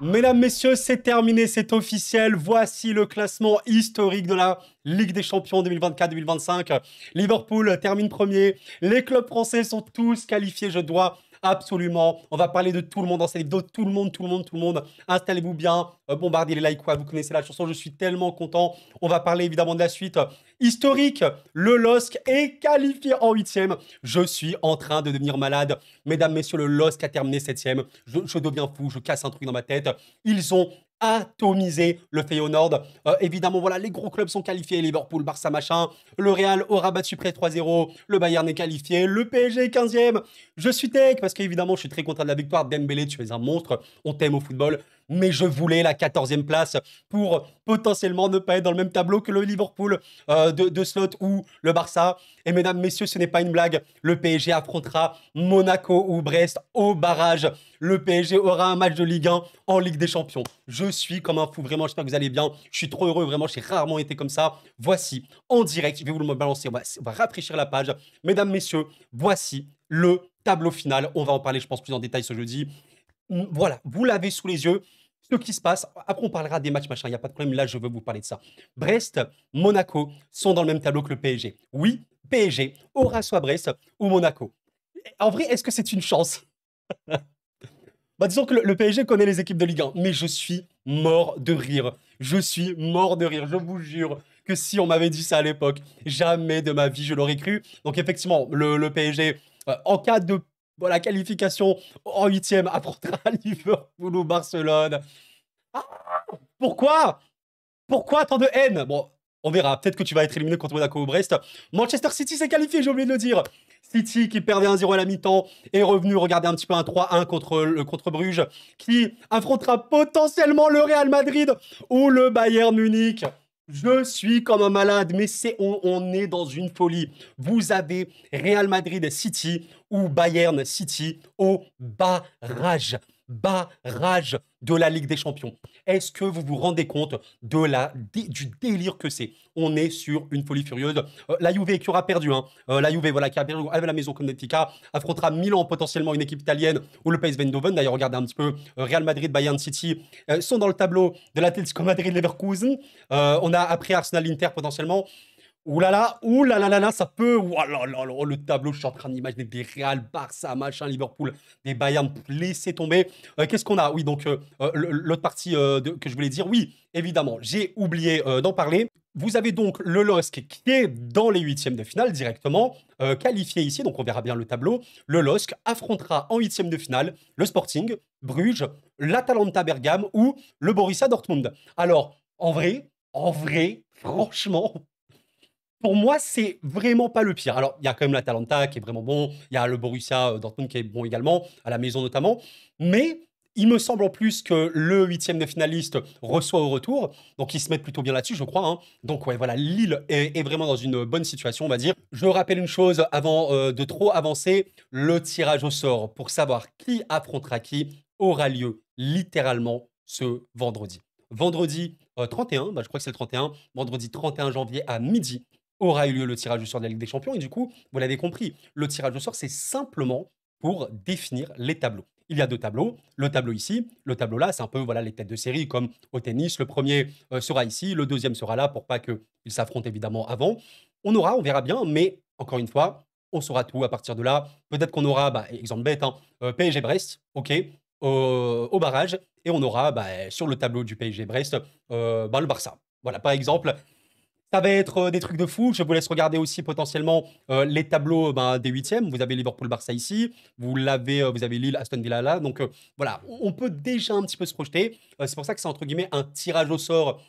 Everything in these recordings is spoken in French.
Mesdames, messieurs, c'est terminé, c'est officiel. Voici le classement historique de la Ligue des Champions 2024-2025. Liverpool termine premier. Les clubs français sont tous qualifiés, je dois absolument. On va parler de tout le monde dans cette vidéo. Tout le monde, tout le monde, tout le monde. Installez-vous bien. Bombardez les likes, quoi. Vous connaissez la chanson. Je suis tellement content. On va parler évidemment de la suite historique. Le LOSC est qualifié en huitième. Je suis en train de devenir malade. Mesdames, messieurs, le LOSC a terminé septième. Je deviens fou. Je casse un truc dans ma tête. Ils ont atomisé le Feyenoord. Évidemment, voilà, les gros clubs sont qualifiés. Liverpool, Barça, machin. Le Real aura battu près 3-0. Le Bayern est qualifié. Le PSG est 15e. Je suis tech parce qu'évidemment, je suis très content de la victoire. Dembélé, tu es un monstre. On t'aime au football. Mais je voulais la 14e place pour potentiellement ne pas être dans le même tableau que le Liverpool de Slot ou le Barça. Et mesdames, messieurs, ce n'est pas une blague. Le PSG affrontera Monaco ou Brest au barrage. Le PSG aura un match de Ligue 1 en Ligue des Champions. Je suis comme un fou, vraiment, j'espère que vous allez bien. Je suis trop heureux, vraiment, j'ai rarement été comme ça. Voici, en direct, je vais vous le balancer, on va rafraîchir la page. Mesdames, messieurs, voici le tableau final. On va en parler, je pense, plus en détail ce jeudi. Voilà, vous l'avez sous les yeux. Ce qui se passe, après on parlera des matchs, machin, il n'y a pas de problème, là je veux vous parler de ça. Brest, Monaco sont dans le même tableau que le PSG. Oui, PSG aura soit Brest ou Monaco. En vrai, est-ce que c'est une chance? Bah, disons que le PSG connaît les équipes de Ligue 1, mais je suis mort de rire. Je suis mort de rire, je vous jure que si on m'avait dit ça à l'époque, jamais de ma vie je l'aurais cru. Donc effectivement, le PSG, en cas de voilà, qualification en huitième, affrontera Liverpool ou Barcelone. Ah, pourquoi? Pourquoi tant de haine? Bon, on verra. Peut-être que tu vas être éliminé contre Monaco ou Brest. Manchester City s'est qualifié, j'ai oublié de le dire. City qui perdait 1-0 à la mi-temps est revenu regarder un petit peu un 3-1 contre Bruges, qui affrontera potentiellement le Real Madrid ou le Bayern Munich. Je suis comme un malade, mais on est dans une folie. Vous avez Real Madrid City ou Bayern City au barrage. Barrage de la Ligue des Champions. Est-ce que vous vous rendez compte du délire que c'est? On est sur une folie furieuse. La Juve qui aura perdu, hein. La Juve voilà, qui a perdu à la maison comme Benfica, affrontera Milan, potentiellement une équipe italienne, ou le PSV Eindhoven. D'ailleurs, regardez un petit peu, Real Madrid, Bayern City sont dans le tableau de l'Atlético Madrid-Leverkusen. On a après Arsenal-Inter potentiellement. Ouh là là là là, ça peut. Ouh là là là, le tableau, je suis en train d'imaginer des Real, Barça, machin, Liverpool, des Bayern, laissez tomber. Qu'est-ce qu'on a? Oui, donc l'autre partie que je voulais dire, oui, évidemment, j'ai oublié d'en parler. Vous avez donc le LOSC qui est dans les huitièmes de finale directement, qualifié ici, donc on verra bien le tableau. Le LOSC affrontera en huitième de finale le Sporting, Bruges, l'Atalanta Bergame ou le Borussia Dortmund. Alors, en vrai, franchement, pour moi, c'est vraiment pas le pire. Alors, il y a quand même l'Atalanta qui est vraiment bon, il y a le Borussia Dortmund qui est bon également, à la maison notamment, mais il me semble en plus que le huitième de finaliste reçoit au retour, donc ils se mettent plutôt bien là-dessus, je crois, hein. Donc ouais, voilà, Lille est vraiment dans une bonne situation, on va dire. Je rappelle une chose avant de trop avancer, le tirage au sort pour savoir qui affrontera qui aura lieu littéralement ce vendredi. Vendredi 31, bah, je crois que c'est le 31, vendredi 31 janvier à midi, aura eu lieu le tirage au sort de la Ligue des Champions. Et du coup, vous l'avez compris, le tirage au sort, c'est simplement pour définir les tableaux. Il y a deux tableaux. Le tableau ici, le tableau là, c'est un peu voilà, les têtes de série comme au tennis. Le premier sera ici, le deuxième sera là pour pas qu'ils s'affrontent évidemment avant. On verra bien, mais encore une fois, on saura tout à partir de là. Peut-être qu'on aura, bah, exemple bête, hein, PSG Brest, ok, au barrage, et on aura bah, sur le tableau du PSG Brest bah, le Barça. Voilà, par exemple, ça va être des trucs de fou. Je vous laisse regarder aussi potentiellement les tableaux ben, des huitièmes. Vous avez Liverpool-Barça ici. Vous avez Lille, Aston Villa là. Donc voilà, on peut déjà un petit peu se projeter. C'est pour ça que c'est entre guillemets un tirage au sort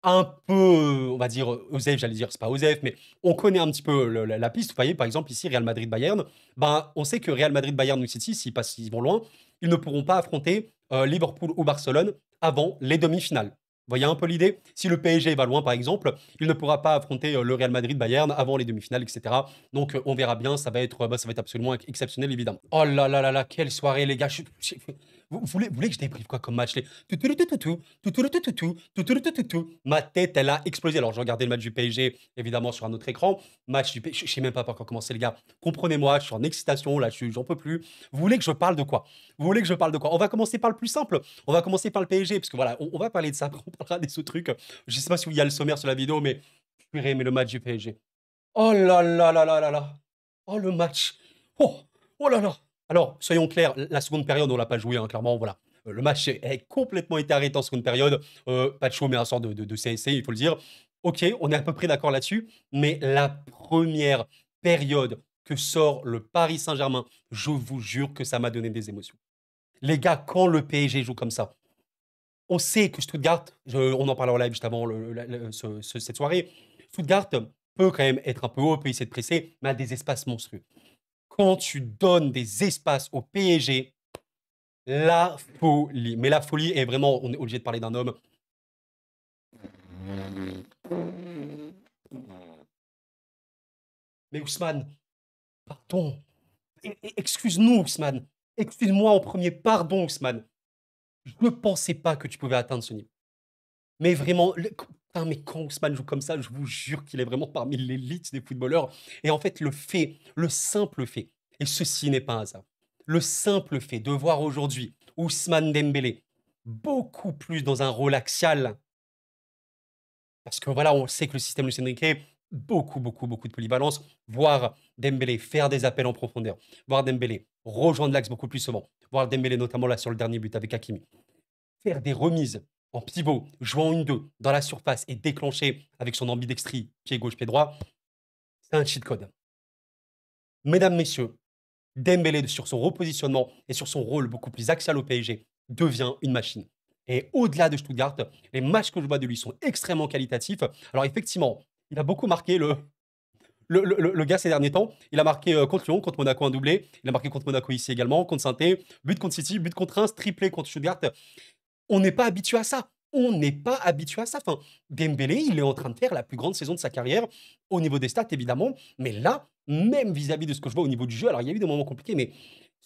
un peu, on va dire, OSEF, j'allais dire, c'est pas OSEF, mais on connaît un petit peu la piste. Vous voyez, par exemple, ici, Real Madrid-Bayern, ben, on sait que Real Madrid-Bayern ou City, s'ils vont loin, ils ne pourront pas affronter Liverpool ou Barcelone avant les demi-finales. Vous voyez un peu l'idée? Si le PSG va loin, par exemple, il ne pourra pas affronter le Real Madrid-Bayern avant les demi-finales, etc. Donc, on verra bien, ça va être absolument exceptionnel, évidemment. Oh là là là là, quelle soirée, les gars. Vous voulez que je débriefe quoi comme match? Ma tête, elle a explosé. Alors, je regardais le match du PSG, évidemment, sur un autre écran. Match du PSG, je sais même pas par quoi commencer, les gars. Comprenez-moi, je suis en excitation, là, j'en peux plus. Vous voulez que je parle de quoi? Vous voulez que je parle de quoi? On va commencer par le plus simple. On va commencer par le PSG, parce que voilà, on va parler de ça, après on parlera des autres trucs. Je sais pas si il y a le sommaire sur la vidéo, mais purée, mais le match du PSG. Oh là là là là là là. Oh, le match. Oh, oh là là. Alors, soyons clairs, la seconde période, on l'a pas joué, hein, clairement, voilà. Le match est complètement été arrêté en seconde période. Pas de chaud, mais un sort de CSC, il faut le dire. Ok, on est à peu près d'accord là-dessus. Mais la première période que sort le Paris Saint-Germain, je vous jure que ça m'a donné des émotions. Les gars, quand le PSG joue comme ça, on sait que Stuttgart, on en parlait en live juste avant cette soirée, Stuttgart peut quand même être un peu haut, peut essayer de presser, mais a des espaces monstrueux. Quand tu donnes des espaces au PSG, la folie. Mais la folie est vraiment, on est obligé de parler d'un homme. Mais Ousmane, pardon. Excuse-nous, Ousmane. Excuse-moi en premier, pardon, Ousmane. Je ne pensais pas que tu pouvais atteindre ce niveau. Mais vraiment, putain, mais quand Ousmane joue comme ça, je vous jure qu'il est vraiment parmi l'élite des footballeurs. Et en fait, le simple fait, et ceci n'est pas un hasard, le simple fait de voir aujourd'hui Ousmane Dembélé beaucoup plus dans un rôle axial, parce que voilà, on sait que le système Luis Enrique, beaucoup de polyvalence, voir Dembélé faire des appels en profondeur, voir Dembélé rejoindre l'axe beaucoup plus souvent, voir Dembélé notamment là sur le dernier but avec Hakimi, faire des remises en pivot, jouant une 2 dans la surface et déclencher avec son ambidextrie, pied gauche, pied droit, c'est un cheat code. Mesdames, messieurs, Dembélé, sur son repositionnement et sur son rôle beaucoup plus axial au PSG, devient une machine. Et au-delà de Stuttgart, les matchs que je vois de lui sont extrêmement qualitatifs. Alors effectivement, il a beaucoup marqué le gars ces derniers temps. Il a marqué contre Lyon, contre Monaco un doublé. Il a marqué contre Monaco ici également, contre Saint-Étienne, but contre City, but contre Reims, triplé contre Stuttgart. On n'est pas habitué à ça. On n'est pas habitué à ça. Enfin, Dembélé, il est en train de faire la plus grande saison de sa carrière au niveau des stats, évidemment. Mais là, même vis-à-vis de ce que je vois au niveau du jeu, alors il y a eu des moments compliqués, mais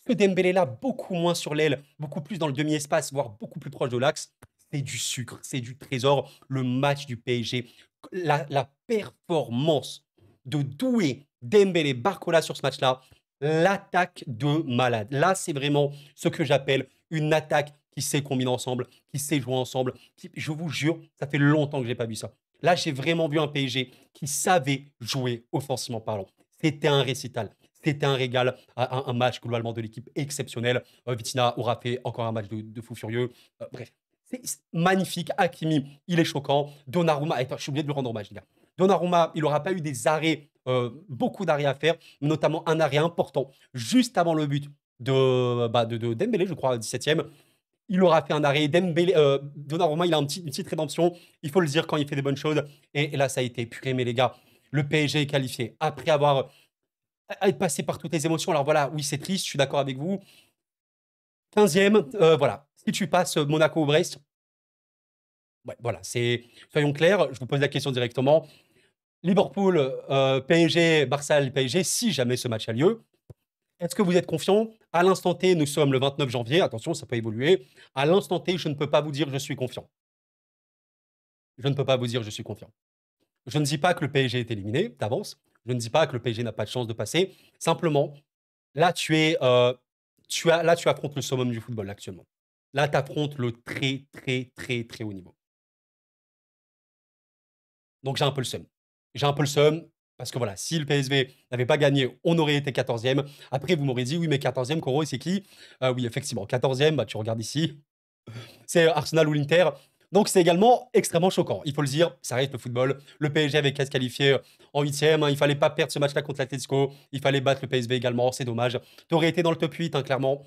ce Dembélé là, beaucoup moins sur l'aile, beaucoup plus dans le demi-espace, voire beaucoup plus proche de l'axe, c'est du sucre, c'est du trésor. Le match du PSG, la performance de Doué, Dembélé, Barcola sur ce match-là, l'attaque de malade. Là, c'est vraiment ce que j'appelle une attaque qui sait combiner ensemble, qui sait jouer ensemble. Je vous jure, ça fait longtemps que j'ai pas vu ça. Là, j'ai vraiment vu un PSG qui savait jouer offensivement parlant. C'était un récital. C'était un régal, un match globalement de l'équipe exceptionnel. Vitinha aura fait encore un match de fou furieux. Bref, c'est magnifique. Hakimi, il est choquant. Donnarumma, attends, je suis obligé de le rendre hommage, les gars. Donnarumma, il n'aura pas eu des arrêts, beaucoup d'arrêts à faire, mais notamment un arrêt important juste avant le but de Dembélé, je crois, 17e. Il aura fait un arrêt. Dembélé, Donnarumma, il a une petite rédemption. Il faut le dire quand il fait des bonnes choses. Et là, ça a été purée, mais les gars, le PSG est qualifié. Après avoir être passé par toutes les émotions. Alors voilà, oui, c'est triste, je suis d'accord avec vous. 15e, voilà. Si tu passes Monaco ou Brest, ouais, voilà, soyons clairs, je vous pose la question directement. Liverpool, PSG, Barça, PSG, si jamais ce match a lieu, est-ce que vous êtes confiant? À l'instant T, nous sommes le 29 janvier, attention, ça peut évoluer. À l'instant T, je ne peux pas vous dire je suis confiant. Je ne peux pas vous dire je suis confiant. Je ne dis pas que le PSG est éliminé d'avance. Je ne dis pas que le PSG n'a pas de chance de passer. Simplement, là, tu affrontes le summum du football actuellement. Là, tu affrontes le très, très, très, très haut niveau. Donc, j'ai un peu le seum. J'ai un peu le seum parce que voilà, si le PSV n'avait pas gagné, on aurait été 14e. Après, vous m'aurez dit, oui, mais 14e, Koro, c'est qui? Oui, effectivement, 14e, bah, tu regardes ici, c'est Arsenal ou l'Inter. Donc, c'est également extrêmement choquant. Il faut le dire, ça reste le football. Le PSG avait qu'à se qualifier en 8e. Hein, il fallait pas perdre ce match-là contre l'Atletico. Il fallait battre le PSV également. C'est dommage. Tu aurais été dans le top 8, hein, clairement.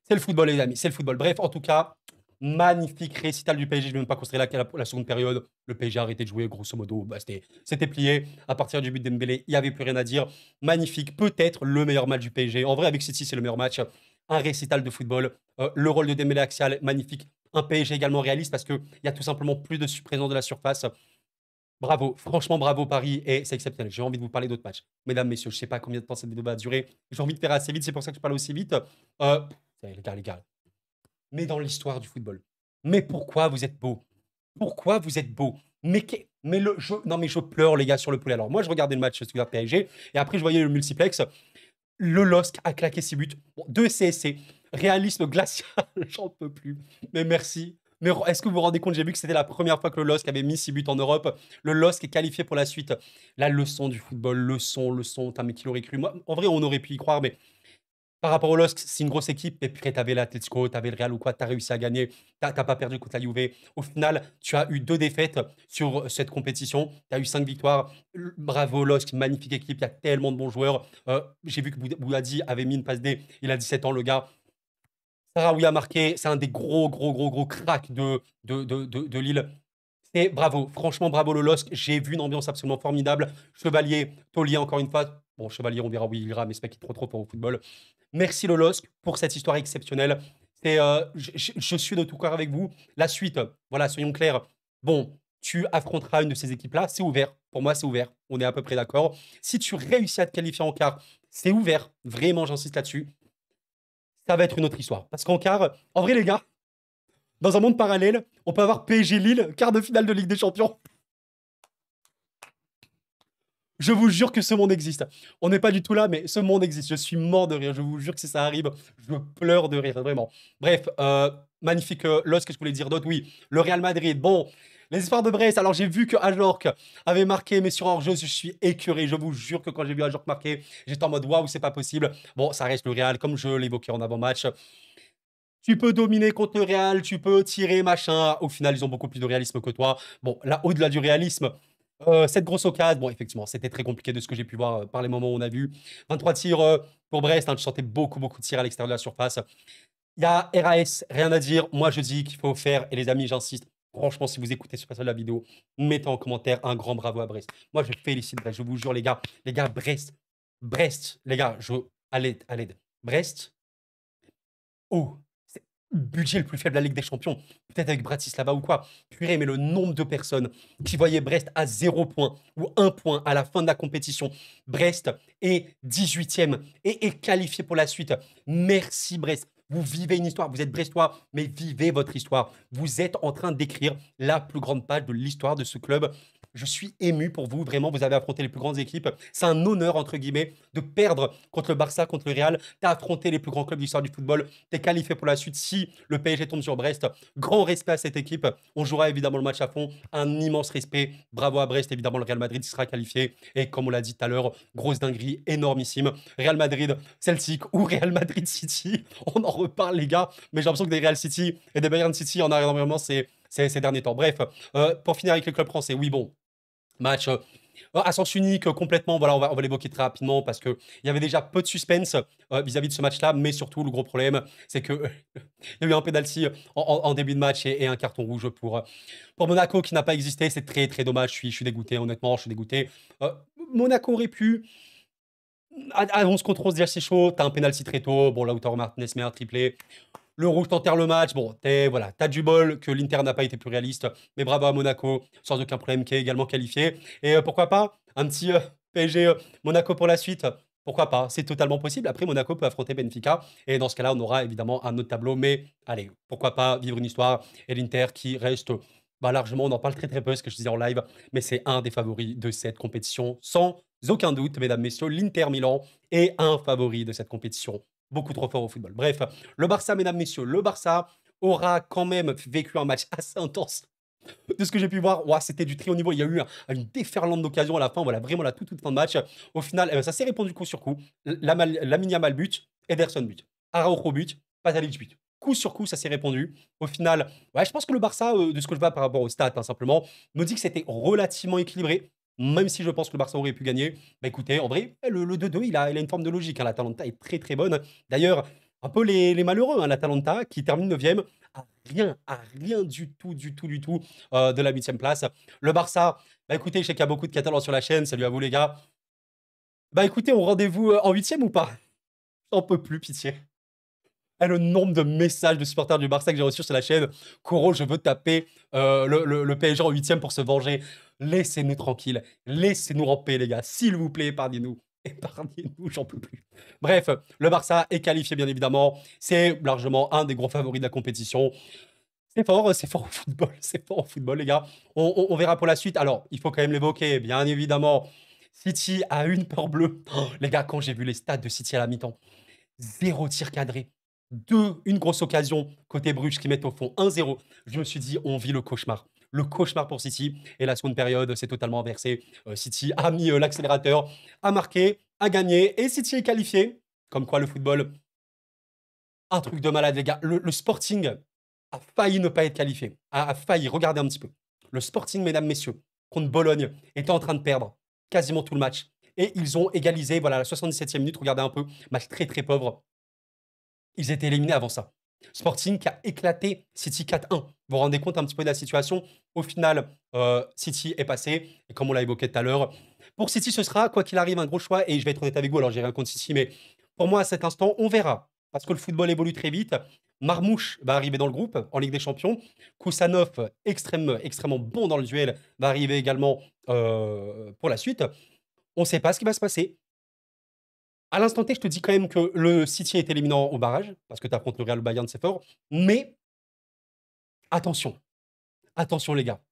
C'est le football, les amis. C'est le football. Bref, en tout cas, magnifique récital du PSG. Je ne vais même pas considérer la seconde période. Le PSG a arrêté de jouer, grosso modo. Bah, c'était plié. À partir du but d'Embélé, il n'y avait plus rien à dire. Magnifique. Peut-être le meilleur match du PSG. En vrai, avec City, c'est le meilleur match. Un récital de football. Le rôle de Dembélé axial, magnifique. Un PSG également réaliste parce qu'il y a tout simplement plus de présence de la surface. Bravo, franchement bravo Paris et c'est exceptionnel. J'ai envie de vous parler d'autres matchs. Mesdames, messieurs, je ne sais pas combien de temps cette vidéo va durer. J'ai envie de faire assez vite, c'est pour ça que je parle aussi vite. Les gars, mais dans l'histoire du football. Mais pourquoi vous êtes beau? Pourquoi vous êtes beau? Non, mais je pleure, les gars, sur le poulet. Alors, moi, je regardais le match Stuttgart PSG, et après, je voyais le multiplex. Le LOSC a claqué 6 buts. Bon, 2 CSC. Réalisme glacial, j'en peux plus. Mais merci. Mais est-ce que vous vous rendez compte, j'ai vu que c'était la première fois que le LOSC avait mis 6 buts en Europe. Le LOSC est qualifié pour la suite. La leçon du football, leçon. Putain, mais qui l'aurait cru? Moi, en vrai, on aurait pu y croire, mais par rapport au LOSC, c'est une grosse équipe. Et puis, t'avais l'Atletico, t'avais le Real ou quoi, t'as réussi à gagner. T'as pas perdu contre la Juve. Au final, tu as eu 2 défaites sur cette compétition. Tu as eu 5 victoires. Bravo, LOSC, magnifique équipe. Il y a tellement de bons joueurs. J'ai vu que Bouyadi avait mis une passe D. Il a 17 ans, le gars. Sahraoui a marqué. C'est un des gros cracks de Lille. Et bravo, franchement, bravo le LOSC. J'ai vu une ambiance absolument formidable. Chevalier, Taulier, encore une fois. Bon, Chevalier, on verra où il ira, mais c'est pas qu'il est trop fort au football. Merci le LOSC pour cette histoire exceptionnelle. Je suis de tout cœur avec vous. La suite, voilà, soyons clairs. Bon, tu affronteras une de ces équipes-là, c'est ouvert. Pour moi, c'est ouvert. On est à peu près d'accord. Si tu réussis à te qualifier en quart, c'est ouvert. Vraiment, j'insiste là-dessus. Ça va être une autre histoire. Parce qu'en quart, en vrai, les gars, dans un monde parallèle, on peut avoir PSG Lille, quart de finale de Ligue des Champions. Je vous jure que ce monde existe. On n'est pas du tout là, mais ce monde existe. Je suis mort de rire. Je vous jure que si ça arrive, je pleure de rire, vraiment. Bref, magnifique LOSC, que je voulais dire d'autre. Oui, le Real Madrid. Bon, les espoirs de Brest. Alors, j'ai vu que Ajorc avait marqué, mais sur hors-jeu, je suis écœuré. Je vous jure que quand j'ai vu Ajorc marquer, j'étais en mode waouh, c'est pas possible. Bon, ça reste le Real, comme je l'évoquais en avant-match. Tu peux dominer contre le Real, tu peux tirer, machin. Au final, ils ont beaucoup plus de réalisme que toi. Bon, là, au-delà du réalisme, cette grosse occasion, bon, effectivement, c'était très compliqué de ce que j'ai pu voir par les moments où on a vu. 23 tirs pour Brest, hein, je sentais beaucoup de tirs à l'extérieur de la surface. Il y a RAS, rien à dire. Moi, je dis qu'il faut faire, et les amis, j'insiste. Franchement, si vous écoutez ce passage de la vidéo, mettez en commentaire un grand bravo à Brest. Moi, je félicite Brest, je vous jure, les gars. Les gars, Brest, les gars, à l'aide. Brest, oh, c'est le budget le plus faible de la Ligue des Champions. Peut-être avec Bratislava ou quoi. Purée, mais le nombre de personnes qui voyaient Brest à 0 point ou 1 point à la fin de la compétition. Brest est 18e et est qualifié pour la suite. Merci Brest. Vous vivez une histoire, vous êtes brestois, mais vivez votre histoire. Vous êtes en train d'écrire la plus grande page de l'histoire de ce club. Je suis ému pour vous, vraiment, vous avez affronté les plus grandes équipes. C'est un honneur, entre guillemets, de perdre contre le Barça, contre le Real. Tu as affronté les plus grands clubs de l'histoire du football. Tu es qualifié pour la suite si le PSG tombe sur Brest. Grand respect à cette équipe. On jouera évidemment le match à fond. Un immense respect. Bravo à Brest, évidemment, le Real Madrid sera qualifié. Et comme on l'a dit tout à l'heure, grosse dinguerie, énormissime. Real Madrid, Celtic ou Real Madrid City. On en reparle, les gars. Mais j'ai l'impression que des Real City et des Bayern City en arrière énormément ces derniers temps. Bref, pour finir avec le club français, oui, bon. Match à sens unique complètement. Voilà, on va l'évoquer très rapidement parce qu'il y avait déjà peu de suspense vis-à-vis de ce match-là. Mais surtout, le gros problème, c'est qu'il y a eu un penalty en début de match et un carton rouge pour Monaco qui n'a pas existé. C'est très dommage. Je suis dégoûté, honnêtement, je suis dégoûté. Monaco aurait pu. À 11 contre 11, déjà c'est chaud. T'as un penalty très tôt. Bon, Lautaro Martinez met un triplé. Le rouge t'enterre le match. Bon, t'as du bol que l'Inter n'a pas été plus réaliste. Mais bravo à Monaco, sans aucun problème, qui est également qualifié. Et pourquoi pas un petit PSG Monaco pour la suite. Pourquoi pas? C'est totalement possible. Après, Monaco peut affronter Benfica. Et dans ce cas-là, on aura évidemment un autre tableau. Mais allez, pourquoi pas vivre une histoire. Et l'Inter qui reste largement, on en parle très peu, ce que je disais en live. Mais c'est un des favoris de cette compétition. Sans aucun doute, mesdames, messieurs, l'Inter Milan est un favori de cette compétition. Beaucoup trop fort au football. Bref, le Barça, mesdames, messieurs, le Barça aura quand même vécu un match assez intense. De ce que j'ai pu voir, c'était du très haut niveau. Il y a eu une déferlante d'occasions à la fin. Voilà, vraiment la toute fin de match. Au final, ça s'est répondu coup sur coup. Lamine Yamal but, Ederson but, Araujo but, Pasalic but. Coup sur coup, ça s'est répondu. Au final, je pense que le Barça, de ce que je vois par rapport aux stats, simplement, me dit que c'était relativement équilibré. Même si je pense que le Barça aurait pu gagner, écoutez, en vrai, le 2-2, il a une forme de logique. Hein. L'Atalanta est très bonne. D'ailleurs, un peu les malheureux, hein, l'Atalanta qui termine 9e, à rien du tout de la 8e place. Le Barça, écoutez, je sais qu'il y a beaucoup de Catalans sur la chaîne. Salut à vous, les gars. Écoutez, on rendez-vous en 8e ou pas? J'en peux plus, pitié. Le nombre de messages de supporters du Barça que j'ai reçus sur la chaîne. Coro, je veux taper le PSG en 8e pour se venger. Laissez-nous tranquilles. Laissez-nous en paix, les gars. S'il vous plaît, épargnez-nous. Épargnez-nous, j'en peux plus. Bref, le Barça est qualifié, bien évidemment. C'est largement un des gros favoris de la compétition. C'est fort au football, c'est fort au football, les gars. On verra pour la suite. Alors, il faut quand même l'évoquer, bien évidemment. City a une peur bleue. Oh, les gars, quand j'ai vu les stats de City à la mi-temps, zéro tir cadré. Une grosse occasion côté Bruges qui mettent au fond 1-0. Je me suis dit, on vit le cauchemar. Le cauchemar pour City. Et la seconde période, c'est totalement inversé. City a mis l'accélérateur, a marqué, a gagné. Et City est qualifié. Comme quoi, le football, un truc de malade, les gars. Le Sporting a failli ne pas être qualifié. A failli, regardez un petit peu. Le Sporting, mesdames, messieurs, contre Bologne, était en train de perdre quasiment tout le match. Et ils ont égalisé, voilà, à la 77e minute, regardez un peu, match très très pauvre. Ils étaient éliminés avant ça. Sporting qui a éclaté City 4-1. Vous vous rendez compte un petit peu de la situation? Au final, City est passé. Et comme on l'a évoqué tout à l'heure, pour City, ce sera, quoi qu'il arrive, un gros choix. Et je vais être honnête avec vous, alors j'ai rien contre City, mais pour moi, à cet instant, on verra. Parce que le football évolue très vite. Marmouche va arriver dans le groupe en Ligue des Champions. Koussanov, extrêmement bon dans le duel, va arriver également pour la suite. On ne sait pas ce qui va se passer. À l'instant T, je te dis quand même que le City est éliminant au barrage, parce que tu affrontes le Real Bayern, c'est fort. Mais attention, attention les gars.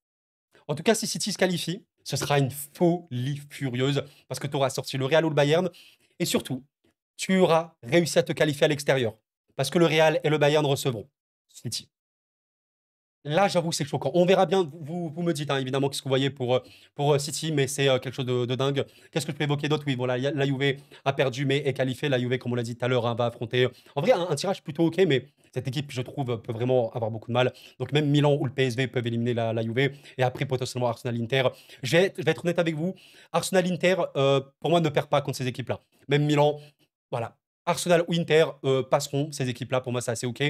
En tout cas, si City se qualifie, ce sera une folie furieuse, parce que tu auras sorti le Real ou le Bayern, et surtout, tu auras réussi à te qualifier à l'extérieur, parce que le Real et le Bayern recevront City. Là, j'avoue, c'est choquant. On verra bien. Vous me dites, hein, évidemment, qu'est-ce que vous voyez pour City, mais c'est quelque chose de dingue. Qu'est-ce que je peux évoquer d'autre? Oui, voilà, la Juve a perdu, mais est qualifiée. La Juve, comme on l'a dit tout à l'heure, hein, va affronter. En vrai, un tirage plutôt OK, mais cette équipe, je trouve, peut vraiment avoir beaucoup de mal. Donc, même Milan ou le PSV peuvent éliminer la Juve. Et après, potentiellement, Arsenal-Inter. Je vais être honnête avec vous. Arsenal-Inter, pour moi, ne perd pas contre ces équipes-là. Même Milan, voilà. Arsenal ou Inter passeront ces équipes-là. Pour moi, c'est assez OK.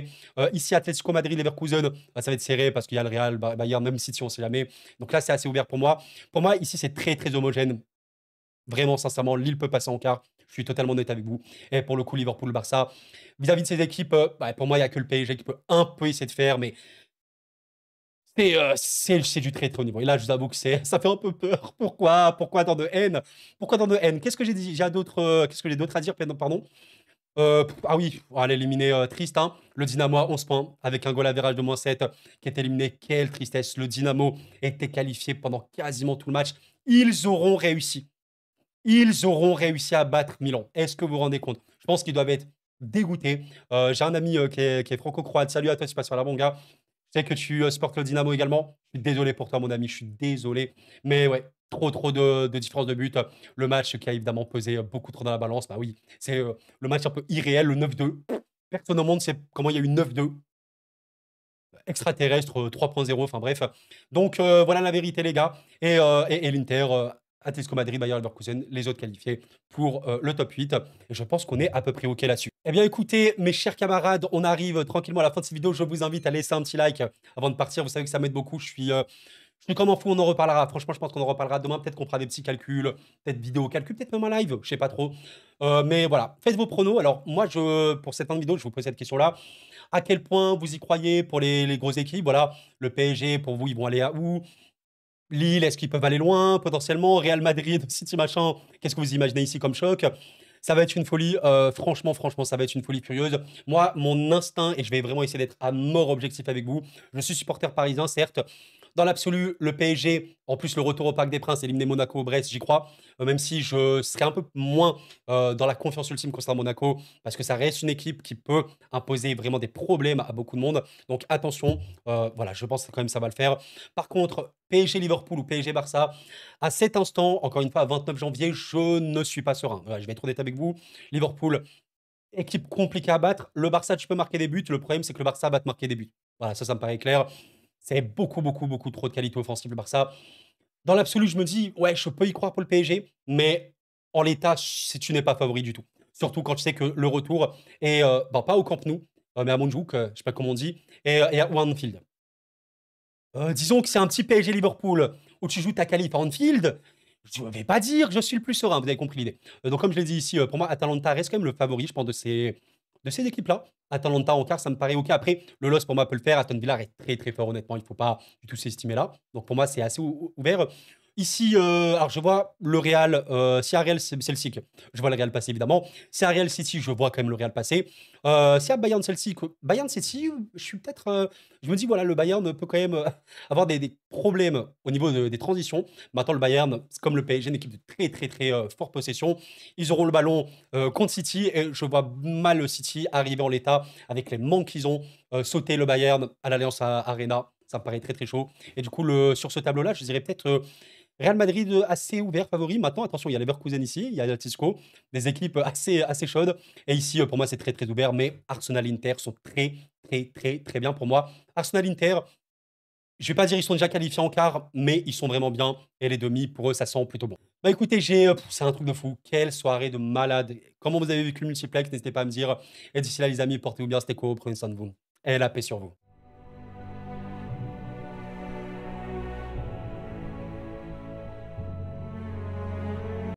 Ici, Atlético Madrid, Leverkusen, bah, ça va être serré parce qu'il y a le Real, Bayern, même City, on ne sait jamais. Donc là, c'est assez ouvert pour moi. Pour moi, ici, c'est très, très homogène. Vraiment, sincèrement, Lille peut passer en quart. Je suis totalement honnête avec vous. Et pour le coup, Liverpool, Barça, vis-à-vis de ces équipes, bah, pour moi, il n'y a que le PSG qui peut un peu essayer de faire, mais c'est du très très haut niveau. Et là, je vous avoue que ça fait un peu peur. Pourquoi tant de haine? Pourquoi tant de haine? Qu'est-ce que j'ai dit? Qu'est-ce que j'ai d'autre à dire? Pardon. Ah oui, on va l'éliminer, triste, hein. Le Dynamo à 11 points, avec un goal average de -7, qui est éliminé. Quelle tristesse. Le Dynamo était qualifié pendant quasiment tout le match. Ils auront réussi. Ils auront réussi à battre Milan. Est-ce que vous vous rendez compte? Je pense qu'ils doivent être dégoûtés. J'ai un ami qui est franco-croate. Salut à toi, tu passes par là, mon gars. Je sais que tu supportes le Dynamo également. Je suis désolé pour toi, mon ami. Je suis désolé. Mais ouais, trop de différence de but. Le match qui a évidemment pesé beaucoup trop dans la balance. Bah oui, c'est le match un peu irréel, le 9-2. Personne au monde sait comment il y a eu 9-2. Extraterrestre 3.0. Enfin bref. Donc voilà la vérité, les gars. Et l'Inter, Atletico Madrid, Bayer Leverkusen, les autres qualifiés pour le top 8. Et je pense qu'on est à peu près OK là-dessus. Eh bien, écoutez, mes chers camarades, on arrive tranquillement à la fin de cette vidéo. Je vous invite à laisser un petit like avant de partir. Vous savez que ça m'aide beaucoup. Je suis comme un fou, on en reparlera. Franchement, je pense qu'on en reparlera demain. Peut-être qu'on fera des petits calculs, peut-être vidéo calcul, peut-être même un live, je sais pas trop. Mais voilà, faites vos pronos. Alors, moi, pour cette fin de vidéo, je vous pose cette question-là. À quel point vous y croyez pour les grosses équipes? Voilà, le PSG, pour vous, ils vont aller à où? Lille, est-ce qu'ils peuvent aller loin potentiellement? Real Madrid, City, machin. Qu'est-ce que vous imaginez ici comme choc? Ça va être une folie. Franchement, ça va être une folie furieuse. Moi, mon instinct, et je vais vraiment essayer d'être à mort objectif avec vous, je suis supporter parisien, certes. Dans l'absolu, le PSG, en plus le retour au Parc des Princes, éliminer Monaco, Brest, j'y crois. Même si je serais un peu moins dans la confiance ultime concernant Monaco, parce que ça reste une équipe qui peut imposer vraiment des problèmes à beaucoup de monde. Donc attention, voilà, je pense que quand même ça va le faire. Par contre, PSG Liverpool ou PSG Barça, à cet instant, encore une fois, 29 janvier, je ne suis pas serein. Voilà, je vais être honnête avec vous. Liverpool, équipe compliquée à battre. Le Barça, tu peux marquer des buts. Le problème, c'est que le Barça va te marquer des buts. Voilà, ça me paraît clair. C'est beaucoup trop de qualité offensive, le Barça. Dans l'absolu, je me dis, ouais, je peux y croire pour le PSG, mais en l'état, si tu n'es pas favori du tout. Surtout quand tu sais que le retour est, bon, pas au Camp Nou, mais à Montjuïc, je sais pas comment on dit, et à Anfield. Disons que c'est un petit PSG Liverpool où tu joues ta qualif à Anfield. Je ne vais pas dire que je suis le plus serein, vous avez compris l'idée. Donc, comme je l'ai dit ici, pour moi, Atalanta reste quand même le favori, je pense, de ces équipes-là. Atalanta en quart, ça me paraît OK. Après, le LOS, pour moi, peut le faire. Aston Villa est très, très fort, honnêtement. Il ne faut pas du tout s'estimer là. Donc, pour moi, c'est assez ouvert. Ici, alors je vois le Real, s'il y a Real Celtic, je vois le Real passer évidemment. S'il y a Real City, je vois quand même le Real passer. S'il y a Bayern Celtic, Bayern City, je suis peut-être, je me dis voilà, le Bayern peut quand même avoir des problèmes au niveau des transitions. Maintenant, le Bayern, c'est comme le PSG, une équipe de très très très forte possession. Ils auront le ballon contre City et je vois mal le City arriver en l'état avec les manques qu'ils ont, sauter le Bayern à l'Allianz Arena. Ça me paraît très très chaud. Et du coup, sur ce tableau-là, je dirais peut-être Real Madrid assez ouvert, favori. Maintenant, attention, il y a Leverkusen ici, il y a l'Atletico, des équipes assez chaudes. Et ici, pour moi, c'est très très ouvert. Mais Arsenal Inter sont très très très très bien pour moi. Arsenal Inter, je vais pas dire ils sont déjà qualifiés en quart, mais ils sont vraiment bien. Et les demi, pour eux, ça sent plutôt bon. Bah écoutez, c'est un truc de fou. Quelle soirée de malade. Comment vous avez vécu le multiplex, n'hésitez pas à me dire. Et d'ici là, les amis, portez-vous bien, c'était cool, prenez soin de vous. Et la paix sur vous.